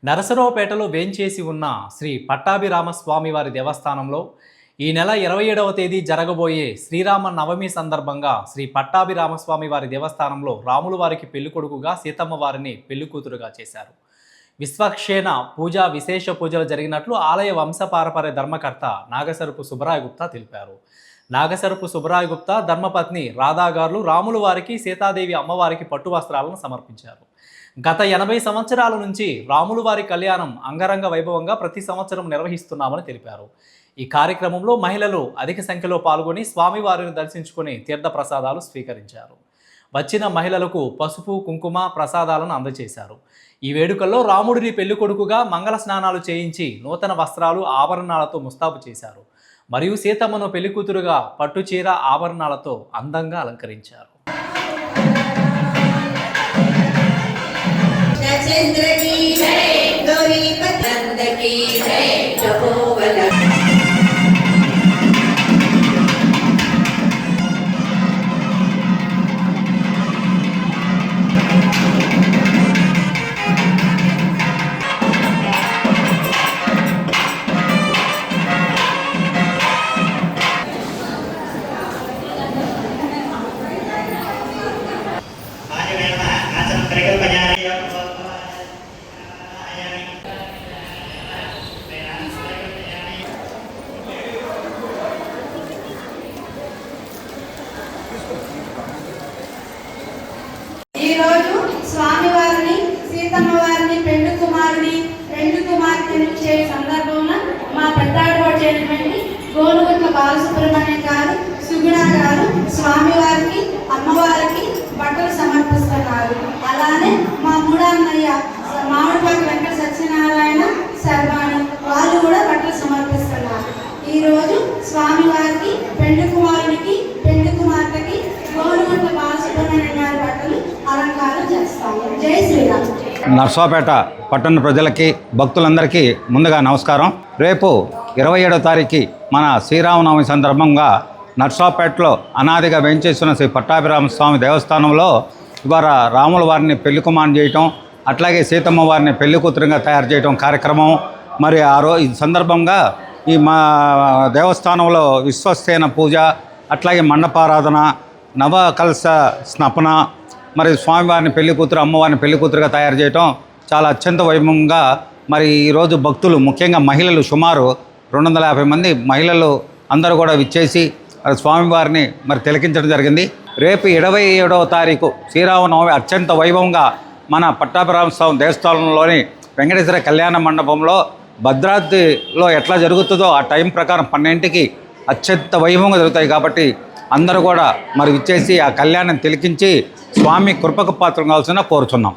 నరసరావుపేటలో వేంచేసి ఉన్న శ్రీ పట్టాభిరామస్వామి వారి దేవస్థానంలో ఈ నెల 27వ తేదీ జరగబోయే శ్రీరామ నవమి సందర్భంగా శ్రీ పట్టాభిరామస్వామి వారి దేవస్థానంలో రాముల వారికి పెళ్ళికొడుకుగా సీతమ్మ వారిని పెళ్ళికూతురుగా చేశారు. విశ్వక్షేణ పూజ విశేష పూజలు జరిగినట్లు ఆలయ వంశపారపర్య ధర్మకర్త నాగసరపు సుబ్బరాయ గుప్తా తెలిపారు. నాగసరపు సుబ్బరాయ గుప్తా ధర్మపత్ని రాధాగారులు రాముల వారికి సీతాదేవి అమ్మవారికి పట్టు వస్త్రాలను సమర్పించారు. గత 80 సంవత్సరాల నుంచి రాముల వారి కళ్యాణం అంగరంగ వైభవంగా ప్రతి సంవత్సరం నిర్వహిస్తున్నామని తెలిపారు. ఈ కార్యక్రమంలో మహిళలు అధిక సంఖ్యలో పాల్గొని స్వామివారిని దర్శించుకుని తీర్థ ప్రసాదాలు స్వీకరించారు. వచ్చిన మహిళలకు పసుపు కుంకుమ ప్రసాదాలను అందజేశారు. ఈ వేడుకల్లో రాముడిని పెళ్ళికొడుకుగా మంగళ స్నానాలు చేయించి నూతన వస్త్రాలు ఆభరణాలతో ముస్తాబు చేశారు. మరియు సీతమ్మను పెళ్లికూతురుగా పట్టుచీర ఆభరణాలతో అందంగా అలంకరించారు. ఈరోజు స్వామివారిని సీతమ్మ వారిని పెళ్లి కుమార్తెను ఇచ్చే సందర్భంలో మా పెద్దాడవాడు చేయటువంటి గోనుగుట్ల బాలసుబ్రహ్మణ్యం గారు సుగుణ గారు స్వామివారికి అమ్మవారికి బట్టలు సమర్పిస్తున్నారు. అలానే మా మూడన్నయ్య మామిడిపాటి వెంకట సత్యనారాయణ సర్వాణి వాళ్ళు కూడా బట్టలు సమర్పిస్తున్నారు. ఈరోజు స్వామివారికి పెళ్లి కుమారునికి పెళ్లి కుమార్తెకి గోనుగుట్ల బాలసుబ్రహ్మణ్యం గారి బట్టలు అలంకారం చేస్తాము. జై శ్రీరామ్. నర్సాపేట పట్టణ ప్రజలకి భక్తులందరికీ ముందుగా నమస్కారం. రేపు 27వ తారీఖు మన శ్రీరామనవమి సందర్భంగా నర్సాపేటలో అనాదిగా వేంచేస్తున్న శ్రీ పట్టాభిరామస్వామి దేవస్థానంలో ఇవాళ రాముల వారిని పెళ్లి కుమారుని చేయటం, అట్లాగే సీతమ్మ వారిని పెళ్లి కూతురుగా తయారు చేయటం కార్యక్రమం. మరి ఈ సందర్భంగా ఈ మా దేవస్థానంలో విశ్వసేన పూజ, అట్లాగే మండపారాధన, నవకలశ స్నపన, మరి స్వామివారిని పెళ్లి కూతురు అమ్మవారిని పెళ్లి కూతురుగా తయారు చేయటం చాలా అత్యంత వైభవంగా మరి ఈరోజు భక్తులు ముఖ్యంగా మహిళలు సుమారు 250 మంది మహిళలు అందరూ కూడా విచ్చేసి స్వామివారిని మరి తిలకించడం జరిగింది. రేపు 27వ తారీఖు శ్రీరామనవమి అత్యంత వైభవంగా మన పట్టాభిరామస్వామి దేవస్థానంలోని వెంకటేశ్వర కళ్యాణ మండపంలో భద్రాద్రిలో ఎట్లా జరుగుతుందో ఆ టైం ప్రకారం 12కి అత్యంత వైభవంగా జరుగుతాయి. కాబట్టి అందరూ కూడా మరి విచ్చేసి ఆ కళ్యాణం తిలకించి స్వామి కృపకు పాత్రం కావాల్సిన కోరుచున్నాం.